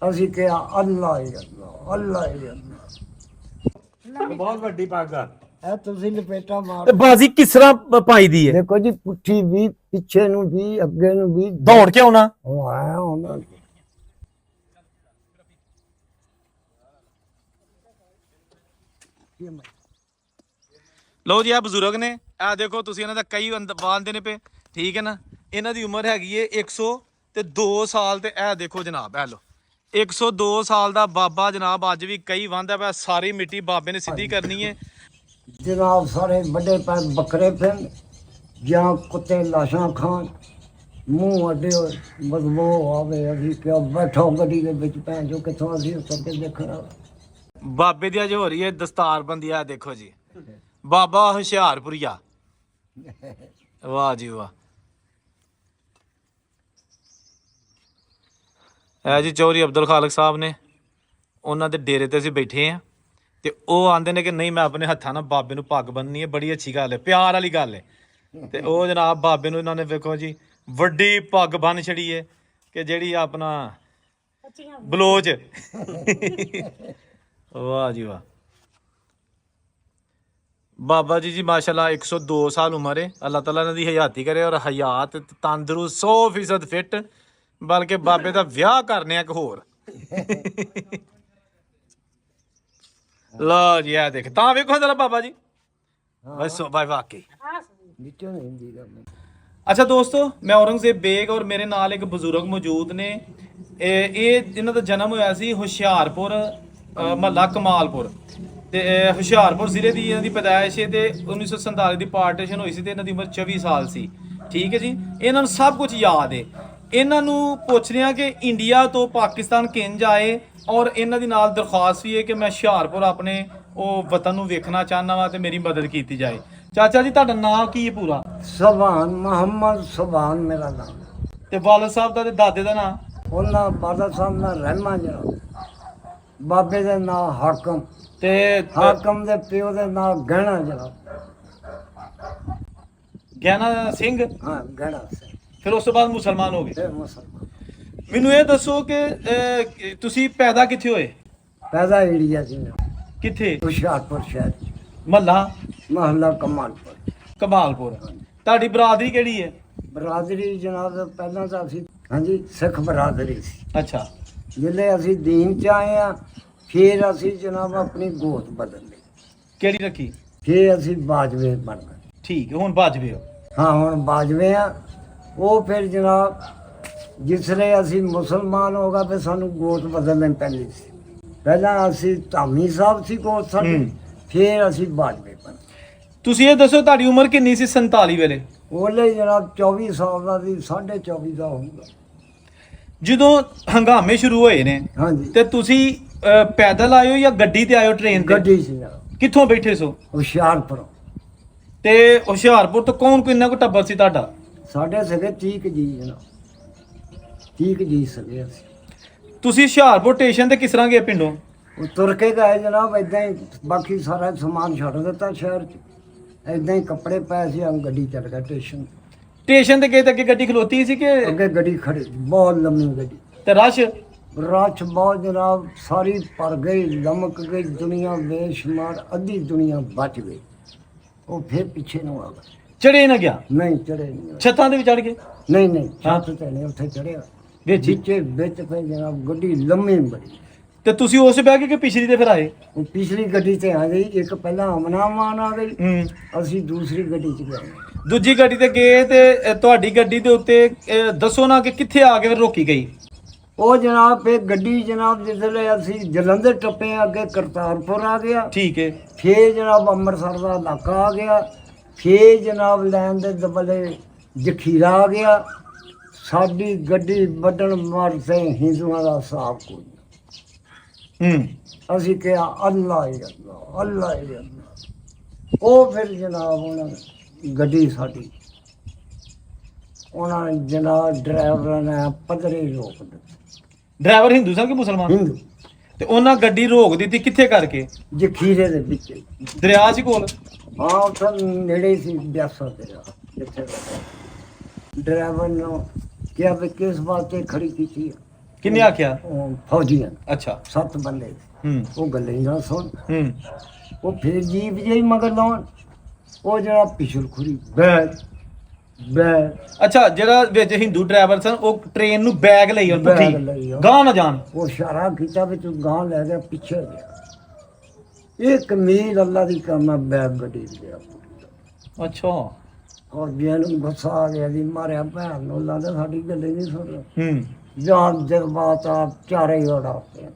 ਅਸੀਂ ਕਿਹਾ ਅੱਲਾ ਹੀ ਅੱਲਾ, ਅੱਲਾ ਹੀ ਅੱਲਾ। ਬਹੁਤ ਵੱਡੀ ਪੱਗ ਆ। ਇਹ ਤੁਸੀਂ ਲਪੇਟਾ ਮਾਰ ਤੇ ਬਾਜ਼ੀ ਕਿਸ ਤਰ੍ਹਾਂ ਪਾਈ ਦੀ ਹੈ? ਦੇਖੋ ਜੀ, ਪੁੱਠੀ ਵੀ, ਪਿੱਛੇ ਨੂੰ ਵੀ, ਅੱਗੇ ਨੂੰ ਵੀ। ਦੌੜ ਕੇ ਆਉਣਾ। ਉਹ ਆਇਆ ਉਹਨਾਂ ਲਓ ਜੀ, ਆ ਬਜ਼ੁਰਗ ਨੇ, ਆ ਦੇਖੋ ਤੁਸੀਂ ਇਹਨਾਂ ਦਾ ਕਈ ਬਾਂਦੇ ਨੇ ਪਏ, ਠੀਕ ਹੈ ਨਾ। ਇਹਨਾਂ ਦੀ ਉਮਰ ਹੈਗੀ ਏ 102 ਸਾਲ ਤੇ ਇਹ ਦੇਖੋ ਜਨਾਬ, ਇਹ ਲੋ 102 ਸਾਲ ਦਾ ਬਾਬਾ ਜਨਾਬ ਅੱਜ ਵੀ ਕਈ ਵਾਂਦਾ ਪਿਆ। ਸਾਰੀ ਮਿੱਟੀ ਬਾਬੇ ਨੇ ਸਿੱਧੀ ਕਰਨੀ ਹੈ ਜਨਾਬ। ਸਾਰੇ ਵੱਡੇ ਪੈਰ ਬੱਕਰੇ ਫਿਰਨ ਜਾਂ ਕੁੱਤੇ ਲਾਸ਼ਾਂ ਖਾਣ, ਮੂੰਹ ਅੱਡੇ ਬਦਬੂ ਆਵੇ। ਅਸੀਂ ਕਿਹਾ ਬੈਠੋ ਗੱਡੀ ਦੇ ਵਿੱਚ, ਭੈਣ ਜੋ ਕਿੱਥੋਂ ਅਸੀਂ ਉੱਤਰ ਕੇ ਦੇਖਣਾ। ਬਾਬੇ ਦੀ ਅੱਜ ਹੋ ਰਹੀ ਹੈ ਦਸਤਾਰਬੰਦੀ। ਆ ਦੇਖੋ ਜੀ, ਬਾਬਾ ਹੁਸ਼ਿਆਰਪੁਰੀਆ, ਵਾਹ ਜੀ ਵਾਹ। ਇਹ ਜੀ ਚੌਧਰੀ ਅਬਦੁਲ ਖਾਲਕ ਸਾਹਿਬ ਨੇ, ਉਹਨਾਂ ਦੇ ਡੇਰੇ ਤੇ ਅਸੀਂ ਬੈਠੇ ਆ ਤੇ ਉਹ ਆਂਦੇ ਨੇ ਕਿ ਨਹੀਂ ਮੈਂ ਆਪਣੇ ਹੱਥਾਂ ਨਾਲ ਬਾਬੇ ਨੂੰ ਪੱਗ ਬੰਨਣੀ ਹੈ। ਬੜੀ ਅੱਛੀ ਗੱਲ ਹੈ, ਪਿਆਰ ਵਾਲੀ ਗੱਲ ਹੈ। ਤੇ ਉਹ ਜਨਾਬ ਬਾਬੇ ਨੂੰ ਇਹਨਾਂ ਨੇ ਵੇਖੋ ਜੀ ਵੱਡੀ ਪੱਗ ਬੰਨ ਛੜੀ ਹੈ ਕਿ ਜਿਹੜੀ ਆਪਣਾ ਬਲੋਚ। ਵਾਹ ਜੀ ਵਾਹ। ਬਾਬਾ ਜੀ ਮਾਸ਼ਾਅੱਲਾ 102 ਸਾਲ ਉਮਰ ਹੈ। ਅੱਲਾਹ ਤਾਲਾ ਇਹਨਾਂ ਦੀ ਹਯਾਤੀ ਕਰੇ ਔਰ ਹਯਾਤ ਤੰਦਰੁਸਤ 100% ਫਿੱਟ। ਬਲਕਿ ਬਾਬੇ ਦਾ ਵਿਆਹ ਕਰਨੇ ਆ ਇੱਕ ਹੋਰ। ਲਓ ਜੀ, ਆ ਦੇਖ ਤਾਂ ਵੇਖੋ ਜਰਾ ਬਾਬਾ ਜੀ, ਬਸ ਬਾਈ ਵਾਕਈ। ਅੱਛਾ ਦੋਸਤੋ, ਮੈਂ ਔਰੰਗਜ਼ੇਬ ਬੇਗ ਔਰ ਮੇਰੇ ਨਾਲ ਇੱਕ ਬਜ਼ੁਰਗ ਮੌਜੂਦ ਨੇ। ਇਹ ਇਹਨਾਂ ਦਾ ਜਨਮ ਹੋਇਆ ਸੀ ਹੁਸ਼ਿਆਰਪੁਰ ਮਹੱਲਾ ਕਮਾਲਪੁਰ ਤੇ ਹੁਸ਼ਿਆਰਪੁਰ ਜ਼ਿਲ੍ਹੇ ਦੀ ਇਹਨਾਂ ਦੀ ਪੈਦਾਇਸ਼ ਹੈ ਤੇ 1947 ਦੀ ਪਾਰਟੀਸ਼ਨ ਹੋਈ ਸੀ ਤੇ ਇਹਨਾਂ ਦੀ ਉਮਰ 24 ਸਾਲ ਸੀ। ਠੀਕ ਹੈ ਜੀ, ਇਹਨਾਂ ਨੂੰ ਸਭ ਕੁਝ ਯਾਦ ਹੈ। ਇਹਨਾਂ ਨੂੰ ਪੁੱਛ ਰਿਹਾ ਕਿ ਇੰਡੀਆ ਤੋਂ ਪਾਕਿਸਤਾਨ ਕਿੰਜ ਆਏ ਔਰ ਇਹਨਾਂ ਦੀ ਨਾਲ ਦਰਖਾਸਤ ਵੀ ਹੈ ਕਿ ਮੈਂ ਹੁਸ਼ਿਆਰਪੁਰ ਆਪਣੇ ਉਹ ਵਤਨ ਨੂੰ ਵੇਖਣਾ ਚਾਹੁੰਦਾ ਵਾ ਤੇ ਮੇਰੀ ਮਦਦ ਕੀਤੀ ਜਾਏ। ਚਾਚਾ ਜੀ ਤੁਹਾਡਾ ਨਾਮ ਕੀ ਹੈ ਪੂਰਾ? ਸੁਭਾਨ ਮੁਹੰਮਦ ਸੁਭਾਨ ਮੇਰਾ ਨਾਮ। ਤੇ ਵਾਲਦ ਸਾਹਿਬ ਦਾ ਤੇ ਦਾਦੇ ਦਾ ਨਾਮ? ਉਹਨਾਂ ਬਾਦਲ ਸਾਹਿਬ ਦਾ ਰਹਿਮਾ ਜਨਾਬ। ਬਾਬੇ ਦੇ ਨਾਂ ਹਾਕਮ ਤੇ ਹਾਕਮ ਦੇ ਪਿਓ ਦੇ ਨਾਂ ਗਹਿਣਾ ਜਨਾਬ। ਗਿਆਨਾ ਸਿੰਘ। ਹਾਂ, ਗਹਿਣਾ ਸਿੰਘ। ਫਿਰ ਉਸ ਤੋਂ ਬਾਅਦ ਮੁਸਲਮਾਨ ਹੋ ਗਏ। ਫਿਰ ਮੁਸਲਮਾਨ। ਮੈਨੂੰ ਇਹ ਦੱਸੋ ਕਿ ਤੁਸੀਂ ਪੈਦਾ ਕਿੱਥੇ ਹੋਏ? ਪੈਦਾ ਇੰਡੀਆ ਸੀ, ਕਿੱਥੇ? ਹੁਸ਼ਿਆਰਪੁਰ ਸ਼ਹਿਰ, ਮਹੱਲਾ ਮਹੱਲਾ ਕਮਾਲਪੁਰ, ਕਮਾਲਪੁਰ। ਤੁਹਾਡੀ ਬਰਾਦਰੀ ਕਿਹੜੀ ਹੈ? ਬਰਾਦਰੀ ਜਨਾਬ ਪਹਿਲਾਂ ਤਾਂ ਅਸੀਂ ਹਾਂਜੀ ਸਿੱਖ ਬਰਾਦਰੀ ਸੀ। ਅੱਛਾ। ਜਿੱਲੇ ਅਸੀਂ ਦੀਨ ਚ ਆਏ ਆ ਫਿਰ ਅਸੀਂ ਜਨਾਬ ਆਪਣੀ ਗੋਤ ਬਦਲ ਲਈ। ਕਿਹੜੀ ਰੱਖੀ? ਫਿਰ ਅਸੀਂ ਬਾਜਵੇ ਬਣ ਗਏ। ਠੀਕ ਹੈ, ਹੁਣ ਬਾਜਵੇ ਹੋ। ਹਾਂ, ਹੁਣ ਬਾਜਵੇ ਆ। ਉਹ ਫਿਰ ਜਨਾਬ ਜਿਸਲੇ ਅਸੀਂ ਮੁਸਲਮਾਨ ਹੋ ਗਏ ਫਿਰ ਸਾਨੂੰ ਗੋਤ ਬਦਲਣੀ ਪੈਂਦੀ ਸੀ। ਪਹਿਲਾਂ ਅਸੀਂ ਧਾਮੀ ਸਾਹਿਬ ਸੀ ਗੋਤ ਸਾਡੀ, ਫਿਰ ਅਸੀਂ ਬਾਜਵੇ ਬਣ। ਤੁਸੀਂ ਇਹ ਦੱਸੋ ਤੁਹਾਡੀ ਉਮਰ ਕਿੰਨੀ ਸੀ 47 ਵੇਲੇ? ਉਹਲੇ ਜਨਾਬ 24 ਸਾਲ ਦਾ ਸੀ, 24.5 ਦਾ ਹੋਊਗਾ ਜਦੋਂ ਹੰਗਾਮੇ ਸ਼ੁਰੂ ਹੋਏ ਨੇ। ਹਾਂਜੀ। ਤੇ ਤੁਸੀਂ ਪੈਦਲ ਆਇਓ ਜਾਂ ਗੱਡੀ ਤੇ ਆਇਓ? ਟ੍ਰੇਨ ਤੇ? ਗੱਡੀ ਸੀ ਜਨਾਬ। ਕਿੱਥੋਂ ਬੈਠੇ ਸੋ? ਹੁਸ਼ਿਆਰਪੁਰ। ਤੇ ਹੁਸ਼ਿਆਰਪੁਰ ਤੋਂ ਕੌਣ ਕਿੰਨਾ ਕੁ ਟੱਬਰ ਸੀ ਤੁਹਾਡਾ? ਸਾਡੇ ਸਗੇ 30 ਕੁ ਜੀ ਜਨਾਬ, 30 ਕੁ ਜੀ ਸਗੇ ਅਸੀਂ। ਤੁਸੀਂ ਹੁਸ਼ਿਆਰਪੁਰ ਸਟੇਸ਼ਨ ਤੇ ਕਿਸ ਤਰ੍ਹਾਂ ਗਏ ਪਿੰਡੋਂ? ਉਹ ਤੁਰ ਕੇ ਗਏ ਜਨਾਬ, ਏਦਾਂ ਹੀ। ਬਾਕੀ ਸਾਰਾ ਸਮਾਨ ਛੱਡ ਦਿੱਤਾ ਸ਼ਹਿਰ 'ਚ, ਏਦਾਂ ਹੀ ਕੱਪੜੇ ਪਏ ਸੀ। ਹਮ ਗੱਡੀ ਚੱਲ ਗਏ ਸਟੇਸ਼ਨ। ਸਟੇਸ਼ਨ ਤੇ ਗਏ ਤੇ ਅੱਗੇ ਗੱਡੀ ਖਲੋਤੀ ਸੀ ਕਿ? ਅੱਗੇ ਗੱਡੀ ਖੜੀ, ਬਹੁਤ ਲੰਮੀ ਗੱਡੀ। ਤੇ ਰਸ਼? ਰਸ਼ ਬਹੁਤ ਜਨਾਬ, ਸਾਰੀ ਭਰ ਗਈ, ਲਮਕ ਗਈ ਦੁਨੀਆ ਬੇਸ਼ੁਮਾਰ। ਅੱਧੀ ਦੁਨੀਆ ਬਚ ਗਈ, ਉਹ ਫਿਰ ਪਿੱਛੇ ਨੂੰ ਆ ਗਏ। ਚੜੇ ਨਾ ਗਿਆ? ਨਹੀਂ ਚੜੇ ਨਹੀਂ। ਛੱਤਾਂ ਤੇ ਵੀ ਚੜ ਗਏ? ਨਹੀਂ ਨਹੀਂ, ਛੱਤ ਤੇ ਨਹੀਂ, ਉੱਥੇ ਚੜਿਆ ਵਿੱਚ ਹੀ? ਵਿੱਚ ਫਿਰ ਜਨਾਬ ਗੱਡੀ ਲੰਮੀ ਬੜੀ। ਤੇ ਤੁਸੀਂ ਉਸ ਬਹਿ ਕੇ ਕਿ ਪਿਛਲੀ ਤੇ ਫਿਰ ਆਏ? ਉਹ ਪਿਛਲੀ ਗੱਡੀ ਤੇ ਆ ਗਈ, ਇੱਕ ਪਹਿਲਾਂ ਅਮਨਾ ਮਾਨ ਆ ਗਈ, ਅਸੀਂ ਦੂਸਰੀ ਗੱਡੀ 'ਚ ਗਏ। ਦੂਜੀ ਗੱਡੀ ਤੇ ਗਏ ਤੇ ਤੁਹਾਡੀ ਗੱਡੀ ਦੇ ਉੱਤੇ ਦੱਸੋ ਨਾ ਕਿ ਕਿੱਥੇ ਆ ਕੇ ਫਿਰ ਰੋਕੀ ਗਈ? ਉਹ ਜਨਾਬ ਫਿਰ ਗੱਡੀ ਜਨਾਬ ਜਿਸਲੇ ਅਸੀਂ ਜਲੰਧਰ ਟੱਪੇ, ਅੱਗੇ ਕਰਤਾਰਪੁਰ ਆ ਗਿਆ। ਠੀਕ ਹੈ। ਫੇਰ ਜਨਾਬ ਅੰਮ੍ਰਿਤਸਰ ਦਾ ਇਲਾਕਾ ਆ ਗਿਆ। ਫੇਰ ਜਨਾਬ ਲੈਣ ਦੇ ਦਬਲੇ ਜਖੀਰਾ ਆ ਗਿਆ। ਸਾਡੀ ਗੱਡੀ ਵੱਢਣ ਮਾਰ ਸੇ ਹਿੰਦੂਆਂ ਦਾ ਹਿਸਾਬ ਕੋਈ। ਅਸੀਂ ਕਿਹਾ ਅੱਲਾ ਹੀ ਅੱਲਾ, ਅੱਲਾ ਹੀ ਅੱਲਾ। ਉਹ ਫਿਰ ਜਨਾਬ ਉਹਨਾਂ ਨੇ ਗੱਡੀ ਸਾਡੀ, ਉਹਨਾਂ ਨੇ ਜਨਾਬ ਡਰਾਈਵਰ ਨੇ ਪੱਧਰੇ ਰੋਕ ਦਿੱਤੀ। ਡਰਾਈਵਰ ਹਿੰਦੂ ਸਨ ਕਿ ਮੁਸਲਮਾਨ? ਹਿੰਦੂ। ਤੇ ਉਹਨਾਂ ਗੱਡੀ ਰੋਕ ਦਿੱਤੀ ਕਿੱਥੇ ਕਰਕੇ? ਜਖੀਰੇ ਦੇ ਵਿੱਚ। ਦਰਿਆ ਸੀ ਕੋਲ? ਹਾਂ, ਉੱਥੇ ਨੇੜੇ ਸੀ ਬਿਆਸਾ ਦਰਿਆ ਜਿੱਥੇ। ਡਰਾਈਵਰ ਨੂੰ ਕਿਹਾ ਵੀ ਕਿਸ ਵਾਸਤੇ ਖੜੀ ਕੀਤੀ ਹੈ? ਕਿੰਨੇ ਆਖਿਆ? ਉਹ ਫੌਜੀਆਂ ਅੱਛਾ 7 ਬੰਦੇ ਸੀ। ਹੂੰ ਉਹ ਗੱਲੇ ਹੀ ਨਾ ਸੁਣ, ਹੂੰ ਉਹ ਫਿਰ ਜੀਪ ਜਿਹੀ ਮਗਰ ਲਾਉਣ, ਉਹ ਜਿਹੜਾ ਪਿਛਲ ਖੁਰੀ ਬੈਗ ਬੈਗ ਅੱਛਾ, ਜਿਹੜਾ ਵਿੱਚ ਹਿੰਦੂ ਡਰਾਈਵਰ ਸਨ ਉਹ ਟ੍ਰੇਨ ਨੂੰ ਬੈਗ ਲਈ ਉਹ ਬੈਗ ਪੁੱਠੀ ਲਈ ਉਹ। ਗਾਂ ਨਾ ਜਾਣ। ਉਹ ਇਸ਼ਾਰਾ ਕੀਤਾ ਵੀ ਤੂੰ ਗਾਂ ਲੈ ਗਿਆ, ਪਿੱਛੇ ਗਿਆ। ਇਹ ਕਮੀਜ਼ ਅੱਲਾ ਦੀ ਕਰਨਾ ਬੈਗ ਗੱਡੀ ਚ ਗਿਆ। ਅੱਛਾ ਔਰ ਜੇ ਨੂੰ ਗੁੱਸਾ ਆ ਗਿਆ ਜੀ, ਮਾਰਿਆ ਭੈਣ ਨੂੰ, ਲਾਦਾ ਸਾਡੀ ਗੱਲੇ ਨਹੀਂ ਸੁਣ। ਹੂੰ ਜਾਨ ਜਜ਼ਬਾਤ ਆ ਚਾਰੇ ਹੀ ਉਡਾ ਪਿਆ,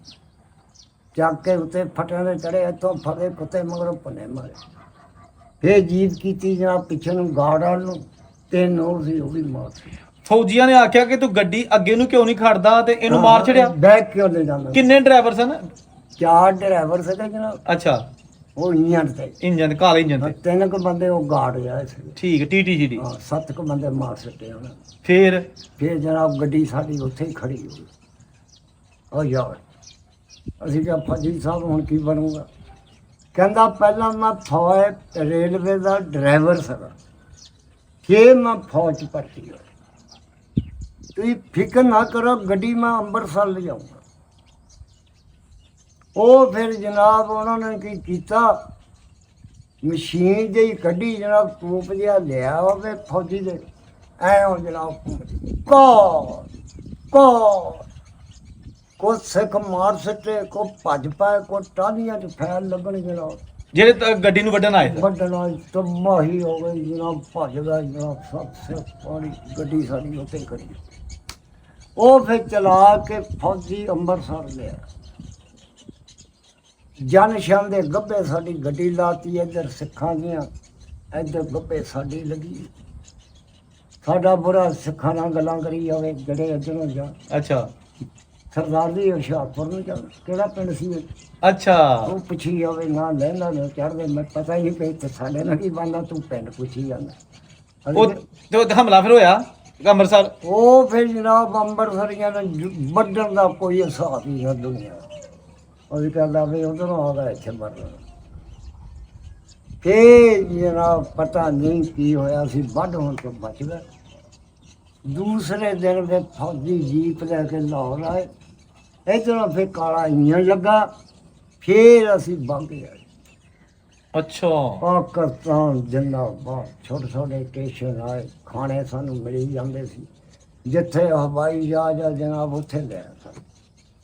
ਚੱਕ ਕੇ ਉੱਤੇ ਫਟਿਆਂ ਦੇ ਚੜੇ, ਇੱਥੋਂ ਫੜੇ ਕੁੱਤੇ ਮਗਰੋਂ ਪੰਨੇ ਮਾਰੇ। ਫੇਰ ਜੀਤ ਕੀਤੀ ਜਨਾਬ ਪਿੱਛੇ ਨੂੰ ਗਾਰਡ ਵਾਲ ਨੂੰ, 3 ਹੋਰ ਸੀ ਉਹ ਵੀ ਮਾਰ ਦਿੱਤੇ। ਫੌਜੀਆਂ ਨੇ ਆਖਿਆ ਕਿ ਤੂੰ ਗੱਡੀ ਅੱਗੇ ਨੂੰ ਕਿਉਂ ਨਹੀਂ ਖੜਦਾ ਤੇ ਇਹਨੂੰ ਮਾਰ ਛੜਿਆ। ਬੈਗ ਕਿਉਂ ਲੈ ਜਾਂਦਾ? ਕਿੰਨੇ ਡਰਾਈਵਰ ਸਨ? 4 ਡਰਾਈਵਰ ਸੀਗੇ ਜਨਾਬ, ਅੱਛਾ ਉਹ ਇੰਜਣ ਤੇ ਇੰਜਨ ਕਾਲੇ ਇੰਜਨ ਤੇ 3 ਕੁ ਬੰਦੇ ਉਹ ਗਾਰਡ ਜਾਏ ਸੀ। ਠੀਕ ਟੀਟੀ ਜੀ ਦੀ। ਹਾਂ 7 ਕੁ ਬੰਦੇ ਮਾਰ ਸੱਟੇ ਉਹਨਾਂ। ਫੇਰ ਫਿਰ ਜਨਾਬ ਗੱਡੀ ਸਾਡੀ ਉੱਥੇ ਹੀ ਖੜੀ ਹੋ ਗਈ। ਉਹ ਯਾਰ ਅਸੀਂ ਕਿਹਾ ਫੌਜੀ ਸਾਹਿਬ ਹੁਣ ਕੀ ਬਣੂਗਾ? ਕਹਿੰਦਾ ਪਹਿਲਾਂ ਮੈਂ ਫੌਜ ਰੇਲਵੇ ਦਾ ਡਰਾਈਵਰ ਸੀਗਾ, ਫਿਰ ਮੈਂ ਫੌਜ 'ਚ ਭਰਤੀ ਹੋਇਆ। ਤੁਸੀਂ ਫਿਕਰ ਨਾ ਕਰੋ, ਗੱਡੀ ਮੈਂ ਅੰਮ੍ਰਿਤਸਰ ਲਿਜਾਊਂਗਾ। ਉਹ ਫਿਰ ਜਨਾਬ ਉਹਨਾਂ ਨੇ ਕੀ ਕੀਤਾ, ਮਸ਼ੀਨ ਜਿਹੀ ਕੱਢੀ ਜਨਾਬ, ਟੂਪ ਜਿਹਾ ਲਿਆ ਹੋਵੇ ਫੌਜੀ ਦੇ, ਐ ਹੋ ਜਨਾਬ ਕੋ ਕੋ ਸਿੱਖ ਮਾਰ ਸੱਟੇ, ਕੋ ਭੱਜ ਪਾਏ, ਕੋ ਟਾਹਲੀਆਂ 'ਚ ਫੈਲ ਲੱਗਣ ਜਨਾਬ। ਜਿਹੜੇ ਗੱਡੀ ਨੂੰ ਵੱਢਣ ਆਏ ਸੀ। ਵੱਢਣਾ ਤਬਾਹੀ ਹੋ ਗਈ ਜਨਾਬ, ਭੱਜ ਗਿਆ ਜਨਾਬ, ਸਭ ਸੇ ਪਾਣੀ ਗੱਡੀ ਸਾਡੀ ਉੱਤੇ ਖੜੀ। ਉਹ ਫਿਰ ਚਲਾ ਕੇ ਫੌਜੀ ਅੰਮ੍ਰਿਤਸਰ ਲਿਆ। ਜਨ ਸ਼ਾਮ ਦੇ ਗੱਭੇ ਸਾਡੀ ਗੱਡੀ ਲਾਤੀ, ਇੱਧਰ ਸਿੱਖਾਂ ਦੀਆਂ, ਇੱਧਰ ਗੱਭੇ ਸਾਡੀ ਲੱਗੀ। ਸਾਡਾ ਬੁਰਾ ਸਿੱਖਾਂ ਨਾਲ ਗੱਲਾਂ ਕਰੀ ਜਾਵੇ, ਜਿਹੜੇ ਇੱਧਰੋਂ ਜਾ। ਅੱਛਾ ਸਰਦਾਰ ਜੀ ਹੁਸ਼ਿਆਰਪੁਰ ਨੂੰ ਚੱਲ, ਕਿਹੜਾ ਪਿੰਡ ਸੀ ਇਹ? ਅੱਛਾ ਉਹ ਪੁੱਛੀ ਜਾਵੇ ਨਾ ਲੈਂਦਾ ਨਾ ਚੜ੍ਹਦੇ, ਮੈਂ ਪਤਾ ਹੀ ਨਹੀਂ ਪਈ ਤੇ ਸਾਡੇ ਨਾਲ ਕੀ ਬਣਦਾ, ਤੂੰ ਪਿੰਡ ਪੁੱਛੀ ਜਾਂਦਾ। ਉਹ ਤੇ ਉਹ ਹਮਲਾ ਫਿਰ ਹੋਇਆ ਅੰਮ੍ਰਿਤਸਰ। ਉਹ ਫਿਰ ਜਨਾਬ ਅੰਮ੍ਰਿਤਸਰੀਆਂ ਨੇ ਵੱਢਣ ਦਾ ਕੋਈ ਹਿਸਾਬ ਹੀ ਨਹੀਂ ਦੁਨੀਆ। ਉਹ ਵੀ ਕਹਿੰਦਾ ਵੀ ਉਧਰੋਂ ਆ ਗਿਆ ਇੱਥੇ ਮਰਨਾ। ਫਿਰ ਜਨਾਬ ਪਤਾ ਨਹੀਂ ਕੀ ਹੋਇਆ ਸੀ, ਵੱਢ ਹੋਣ ਤੋਂ ਬਚ ਗਏ। ਦੂਸਰੇ ਦਿਨ ਫਿਰ ਫੌਜੀ ਜੀਪ ਲੈ ਕੇ ਲਾਹੌਰ ਆਏ। ਇੱਧਰੋਂ ਫਿਰ ਕਾਲਾ ਇੰਜਣ ਲੱਗਾ, ਫਿਰ ਅਸੀਂ ਬੰਗ ਗਏ। ਅੱਛਾ ਪਾਕਿਸਤਾਨ ਜਿੰਦਾਬਾਦ। ਛੋਟੇ ਛੋਟੇ ਸਟੇਸ਼ਨ ਆਏ, ਖਾਣੇ ਸਾਨੂੰ ਮਿਲੀ ਜਾਂਦੇ ਸੀ। ਜਿੱਥੇ ਹਵਾਈ ਜਹਾਜ਼ ਆ ਜਨਾਬ ਉੱਥੇ ਲੈ ਆਏ।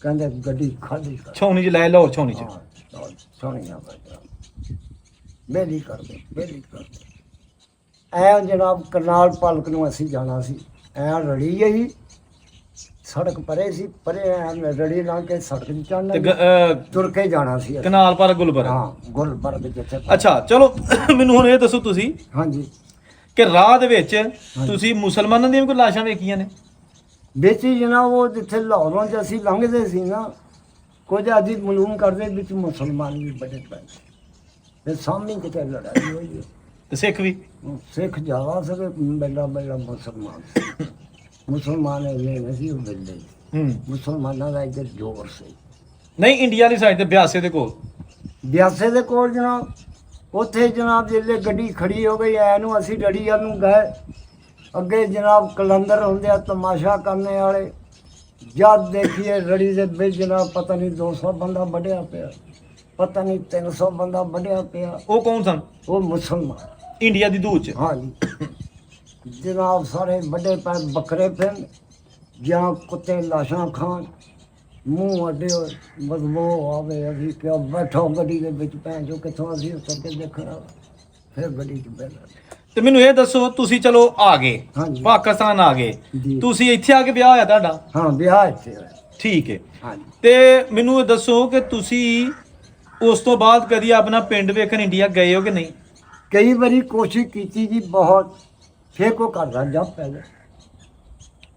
ਕਹਿੰਦੇ ਗੱਡੀ ਖਾਲੀ ਕਰ, ਛਾਉਣੀ ਚ ਲੈ ਲਾਹੌਰ ਛਾਉਣੀ ਚ। ਸੋਹਣੀਆਂ ਬੇਲੀ ਕਰਦੇ ਬੇਲੀ ਕਰਦੇ। ਐ ਜਨਾਬ ਕਰਨਾਲ ਪਾਲਕ ਨੂੰ ਅਸੀਂ ਜਾਣਾ ਸੀ, ਐ ਰੜੀ ਗਈ ਸੜਕ ਪਰੇ ਸੀ, ਪਰੇ ਐ ਰੜੀ ਲਾ ਕੇ ਸੜਕ 'ਚ ਚੜ੍ਹਨਾ, ਤੁਰ ਕੇ ਜਾਣਾ ਸੀ ਅਸੀਂ। ਕਨਾਲ ਪਰ ਗੁਲਬਰ। ਹਾਂ ਗੁਲਬਰਗ ਜਿੱਥੇ। ਅੱਛਾ ਚਲੋ ਮੈਨੂੰ ਹੁਣ ਇਹ ਦੱਸੋ ਤੁਸੀਂ ਹਾਂਜੀ ਕਿ ਰਾਹ ਦੇ ਵਿੱਚ ਤੁਸੀਂ ਮੁਸਲਮਾਨਾਂ ਦੀਆਂ ਵੀ ਕੋਈ ਲਾਸ਼ਾਂ ਵੇਖੀਆਂ ਨੇ? ਵਿੱਚ ਹੀ ਜਨਾਬ ਉਹ ਜਿੱਥੇ ਲਾਹੌਰੋਂ 'ਚ ਅਸੀਂ ਲੰਘਦੇ ਸੀ ਨਾ, ਕੁਝ ਆਦੀ ਮਾਲੂਮ ਕਰਦੇ ਵਿੱਚ ਮੁਸਲਮਾਨ ਵੀ ਬੜੇ ਪਏ ਤੇ ਸਾਹਮਣੇ ਕਿਤੇ ਲੜਾਈ ਹੋਈ ਹੈ। ਤੇ ਸਿੱਖ ਵੀ? ਸਿੱਖ ਜ਼ਿਆਦਾ ਸੀਗੇ, ਪਹਿਲਾਂ ਮੁਸਲਮਾਨ ਸੀ। ਮੁਸਲਮਾਨ ਇੰਨੇ ਨਹੀਂ ਸੀ ਉਹ ਮਿਲਦੇ। ਮੁਸਲਮਾਨਾਂ ਦਾ ਇੱਧਰ ਜ਼ੋਰ ਸੀ। ਨਹੀਂ ਇੰਡੀਆ ਵਾਲੀ ਸਾਈਡ ਤੇ ਬਿਆਸੇ ਦੇ ਕੋਲ। ਬਿਆਸੇ ਦੇ ਕੋਲ ਜਨਾਬ, ਉੱਥੇ ਜਨਾਬ ਜਿੱਲੇ ਗੱਡੀ ਖੜੀ ਹੋ ਗਈ ਐ ਨੂੰ ਅਸੀਂ ਰੜੀ ਵੱਲ ਨੂੰ ਗਏ। ਅੱਗੇ ਜਨਾਬ ਕਲੰਦਰ ਹੁੰਦੇ ਆ ਤਮਾਸ਼ਾ ਕਰਨੇ ਵਾਲੇ, ਜਦ ਦੇਖੀਏ ਰੜੀ ਦੇ ਵਿੱਚ ਜਨਾਬ ਪਤਾ ਨਹੀਂ 200 ਬੰਦਾ ਵੱਢਿਆ ਪਿਆ, ਪਤਾ ਨਹੀਂ 300 ਬੰਦਾ ਵੱਢਿਆ ਪਿਆ। ਉਹ ਕੌਣ ਸਨ? ਉਹ ਮੁਸਲਮਾਨ ਇੰਡੀਆ ਦੀ ਦੂਰ ਚ? ਹਾਂਜੀ ਜਨਾਬ ਸਾਰੇ ਵੱਡੇ ਪੈ ਬੱਕਰੇ ਫਿਰਨ ਜਾਂ ਕੁੱਤੇ ਲਾਸ਼ਾਂ ਖਾਣ, ਮੂੰਹ ਅੱਡੇ ਹੋਏ ਬਦਬੂ ਆਵੇ। ਅਸੀਂ ਕਿਹਾ ਬੈਠੋ ਗੱਡੀ ਦੇ ਵਿੱਚ, ਭੈਣ ਜੋ ਕਿੱਥੋਂ ਅਸੀਂ ਉੱਤਰ ਕੇ ਦੇਖਣਾ। ਫਿਰ ਗੱਡੀ 'ਚ ਬੈਠਾ। ਤੇ ਮੈਨੂੰ ਇਹ ਦੱਸੋ ਤੁਸੀਂ ਚਲੋ ਆ ਗਏ ਹਾਂਜੀ। ਪਾਕਿਸਤਾਨ ਆ ਗਏ, ਜੀ। ਤੁਸੀਂ ਇੱਥੇ ਆ ਕੇ ਵਿਆਹ ਹੋਇਆ ਤੁਹਾਡਾ? ਹਾਂ ਵਿਆਹ ਇੱਥੇ ਹੋਇਆ। ਠੀਕ ਹੈ। ਹਾਂਜੀ ਤੇ ਮੈਨੂੰ ਇਹ ਦੱਸੋ ਕਿ ਤੁਸੀਂ ਉਸ ਤੋਂ ਬਾਅਦ ਕਦੀ ਆਪਣਾ ਪਿੰਡ ਵੇਖਣ ਇੰਡੀਆ ਗਏ ਹੋ ਕਿ ਨਹੀਂ? ਕਈ ਵਾਰੀ ਕੋਸ਼ਿਸ਼ ਕੀਤੀ ਜੀ ਬਹੁਤ, ਫਿਰ ਕੋ ਕਰਦਾ ਜਾ ਪਹਿਲੇ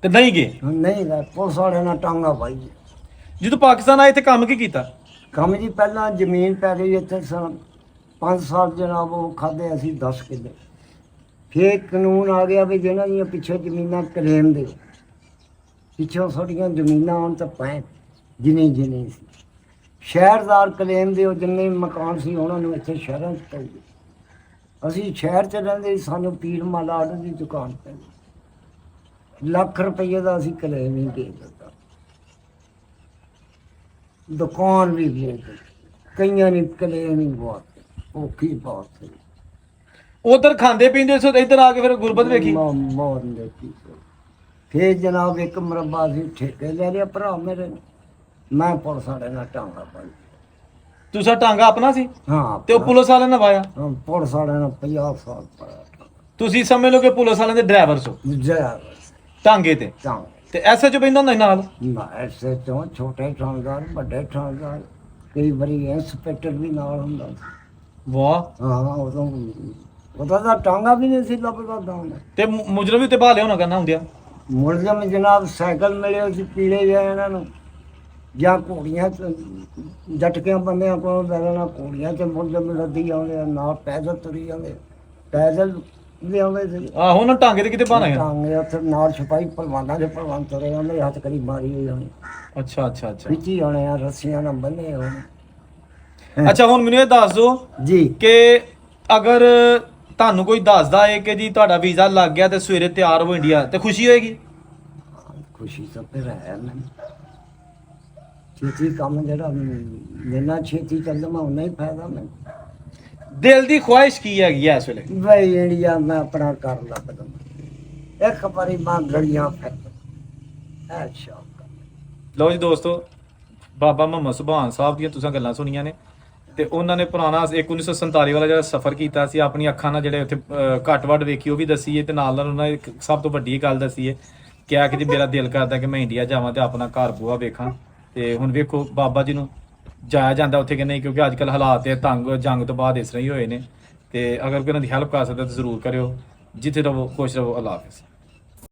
ਤੇ ਨਹੀਂ ਗਏ? ਨਹੀਂ ਗਏ। ਪੁਲਿਸ ਵਾਲਿਆਂ ਨਾਲ ਟਾਂਗਾ ਪਾਈ ਜੀ। ਜਦੋਂ ਪਾਕਿਸਤਾਨ ਆਏ ਇੱਥੇ ਕੰਮ ਕੀ ਕੀਤਾ? ਕੰਮ ਜੀ ਪਹਿਲਾਂ ਜ਼ਮੀਨ ਪੈ ਗਈ ਇੱਥੇ 5 ਸਾਲ ਜਨਾਬ ਉਹ ਖਾਦੇ ਅਸੀਂ 10 ਕਿੱਲੇ। ਫਿਰ ਕਾਨੂੰਨ ਆ ਗਿਆ ਵੀ ਜਿਹਨਾਂ ਦੀਆਂ ਪਿੱਛੇ ਜ਼ਮੀਨਾਂ ਕਲੇਮ ਦੇ, ਪਿੱਛੋਂ ਸਾਡੀਆਂ ਜ਼ਮੀਨਾਂ ਆਉਣ ਤਾਂ ਪੈ ਜਿੰਨੀ ਸੀ ਸ਼ਹਿਰਦਾਰ ਕਲੇਮ ਦੇ, ਉਹ ਜਿੰਨੇ ਮਕਾਨ ਸੀ ਉਹਨਾਂ ਨੂੰ ਇੱਥੇ ਸ਼ਹਿਰਾਂ 'ਚ ਪੈ ਗਏ। ਅਸੀਂ ਸ਼ਹਿਰ 'ਚ ਰਹਿੰਦੇ, ਸਾਨੂੰ ਪੀਰ ਮਾਲਾ ਆਰਡਰ ਦੀ ਦੁਕਾਨ ਪੈ ਗਈ। ਲੱਖ ਰੁਪਈਏ ਦਾ ਅਸੀਂ ਕਲੇਮ ਹੀ ਦੇ ਦਿੱਤਾ। ਦੁਕਾਨ ਵੀ ਵੇਚ ਕਈਆਂ ਨੇ ਕਲੇ ਨਹੀਂ ਬਹੁਤ ਔਖੀ ਬਹੁਤ ਸੀ। ਉਧਰ ਖਾਂਦੇ ਪੀਂਦੇ ਸੋ ਤੇ ਇੱਧਰ ਆ ਕੇ ਫਿਰ ਗੁਰਬਤ ਵੇਖੀ। ਮੌਤ ਦੇਖੀ ਫੇਰ ਜਨਾਬ ਇੱਕ ਮਰਬਾ ਸੀ ਠੇਕੇ ਲੈ ਲਿਆ ਭਰਾ ਮੇਰੇ ਨੇ। ਮੈਂ ਪੁਲਿਸ ਵਾਲੇ ਨਾਲ ਟਾਂਗਾ ਪਾਈ। ਤੁਸਾ ਟਾਂਗਾ ਆਪਣਾ ਸੀ ਹਾਂ ਤੇ ਉਹ ਪੁਲਿਸ ਵਾਲਿਆਂ ਨੇ ਵਾਇਆ। ਪੁਲਿਸ ਵਾਲਿਆਂ ਨੇ 50 ਸਾਲ ਪਾਇਆ ਤੁਸੀਂ ਸਮਝ ਲਓ ਕਿ ਪੁਲਿਸ ਵਾਲਿਆਂ ਦੇ ਡਰਾਈਵਰ ਸੋ ਜੈ ਟਾਂਗੇ ਤੇ ਤਾਂ ਤੇ ਐਸਐਚਓ ਬੈਂਦਾ ਹੁੰਦਾ ਸੀ ਨਾਲ। ਨਾ ਐਸੇ ਤੋਂ ਛੋਟੇ ਥਾਣੇਦਾਰ ਵੱਡੇ ਥਾਣੇਦਾਰ ਕਈ ਵਾਰੀ ਇੰਸਪੈਕਟਰ ਵੀ ਨਾਲ ਹੁੰਦਾ ਸੀ। ਵਾਹ। ਹਾਂ ਉਦੋਂ ਉਹਦਾ ਤਾਂ ਟਾਂਗਾ ਵੀ ਨਹੀਂ ਸੀ ਲੱਭਦਾ ਤਾਂ ਤੇ ਮੁਜਰਮ ਵੀ ਤੇ ਬਾਹਲੇ ਹੋਣਾ ਕਰਨਾ ਹੁੰਦਿਆ। ਮੁਲਜ਼ਮ ਜਨਾਬ ਸਾਈਕਲ ਮਿਲੇ ਸੀ ਪੀਲੇ ਜਿਹੇ ਇਹਨਾਂ ਨੂੰ ਜਾਂ ਘੋੜੀਆਂ ਜਟਕਿਆਂ ਬੰਦਿਆਂ ਕੋਲ ਬੈਠਣਾ ਘੋੜੀਆਂ ਤੇ ਮੁਲਜ਼ਮ ਲੱਦੀ ਆਉਂਦੇ ਨਾਲ ਪੈਦਲ ਤੁਰੀ ਜਾਂਦੇ ਪੈਦਲ ਵੀ ਆਉਂਦੇ ਸੀ। ਆਹੋ ਨਾ ਟਾਂਗੇ ਤੇ ਕਿਤੇ ਬਾਣਾ ਹੈ। ਟਾਂਗੇ ਉੱਥੇ ਨਾਲ ਛਪਾਈ ਭਲਵਾਨਾਂ ਦੇ ਭਲਵਾਨ ਤੁਰੇ ਜਾਂਦੇ ਹੱਥ ਕਰੀ ਮਾਰੀ ਹੋਈ ਹੋਣੀ ਅੱਛਾ ਅੱਛਾ ਅੱਛਾ ਵਿੱਚ ਹੀ ਆਉਣੇ ਆ ਰੱਸੀਆਂ ਨਾਲ ਬੰਨੇ ਹੋਣੇ। ਅੱਛਾ ਹੁਣ ਮੈਨੂੰ ਇਹ ਦੱਸ ਦਿਓ ਜੀ ਕਿ ਅਗਰ ਤੁਹਾਨੂੰ ਕੋਈ ਦੱਸਦਾ ਹੈ ਕਿ ਜੀ ਤੁਹਾਡਾ ਵੀਜ਼ਾ ਲੱਗ ਗਿਆ ਤੇ ਸਵੇਰੇ ਤਿਆਰ ਹੋ ਇੰਡੀਆ ਤੇ ਖੁਸ਼ੀ ਹੋਏਗੀ। ਖੁਸ਼ੀ ਤਾਂ ਫਿਰ ਹੈ ਨਹੀਂ ਛੇਤੀ ਕੰਮ ਜਿਹੜਾ ਜਿੰਨਾ ਛੇਤੀ ਚੱਲਦਾ ਉਨਾ ਹੀ ਫਾਇਦਾ ਮੈਨੂੰ। ਦਿਲ ਦੀ ਖੁਆਇਸ਼ ਕੀ ਹੈਗੀ ਐ ਇਸ ਵੇਲੇ। ਬਈ ਇੰਡੀਆ ਮੈਂ ਆਪਣਾ ਕਰ ਲੱਭਦਾ ਇੱਕ ਵਾਰੀ ਮੈਂ ਗਲੀਆਂ ਫਿਰ ਅੱਛਾ। ਲਓ ਜੀ ਦੋਸਤੋ ਬਾਬਾ ਮੁਹੰਮਦ ਸੁਭਾਨ ਸਾਹਿਬ ਦੀਆਂ ਤੁਸੀਂ ਗੱਲਾਂ ਸੁਣੀਆਂ ਨੇ ਤੇ ਉਹਨਾਂ ਨੇ ਪੁਰਾਣਾ 1947 ਵਾਲਾ ਜਿਹੜਾ ਸਫ਼ਰ ਕੀਤਾ ਸੀ ਆਪਣੀ ਅੱਖਾਂ ਨਾਲ ਜਿਹੜੇ ਉੱਥੇ ਘੱਟ ਵੱਡ ਵੇਖੀ ਉਹ ਵੀ ਦੱਸੀ ਹੈ ਤੇ ਨਾਲ ਨਾਲ ਉਹਨਾਂ ਨੇ ਇੱਕ ਸਭ ਤੋਂ ਵੱਡੀ ਗੱਲ ਦੱਸੀ ਹੈ ਕਿਹਾ ਕਿ ਜੀ ਮੇਰਾ ਦਿਲ ਕਰਦਾ ਕਿ ਮੈਂ ਇੰਡੀਆ ਜਾਵਾਂ ਤੇ ਆਪਣਾ ਘਰ ਬੂਆ ਵੇਖਾਂ। ਤੇ ਹੁਣ ਵੇਖੋ ਬਾਬਾ ਜੀ ਨੂੰ ਜਾਇਆ ਜਾਂਦਾ ਉੱਥੇ ਕਿ ਨਹੀਂ ਕਿਉਂਕਿ ਅੱਜ ਕੱਲ੍ਹ ਹਾਲਾਤ ਇਹ ਤੰਗ ਜੰਗ ਤੋਂ ਬਾਅਦ ਇਸ ਤਰ੍ਹਾਂ ਹੀ ਹੋਏ ਨੇ ਤੇ ਅਗਰ ਕੋਈ ਉਹਨਾਂ ਦੀ ਹੈਲਪ ਕਰ ਸਕਦਾ ਤਾਂ ਜ਼ਰੂਰ ਕਰਿਓ। ਜਿੱਥੇ ਰਹੋ ਖੁਸ਼ ਰਹੋ। ਅੱਲਾਹ ਹਾਫਿਜ਼।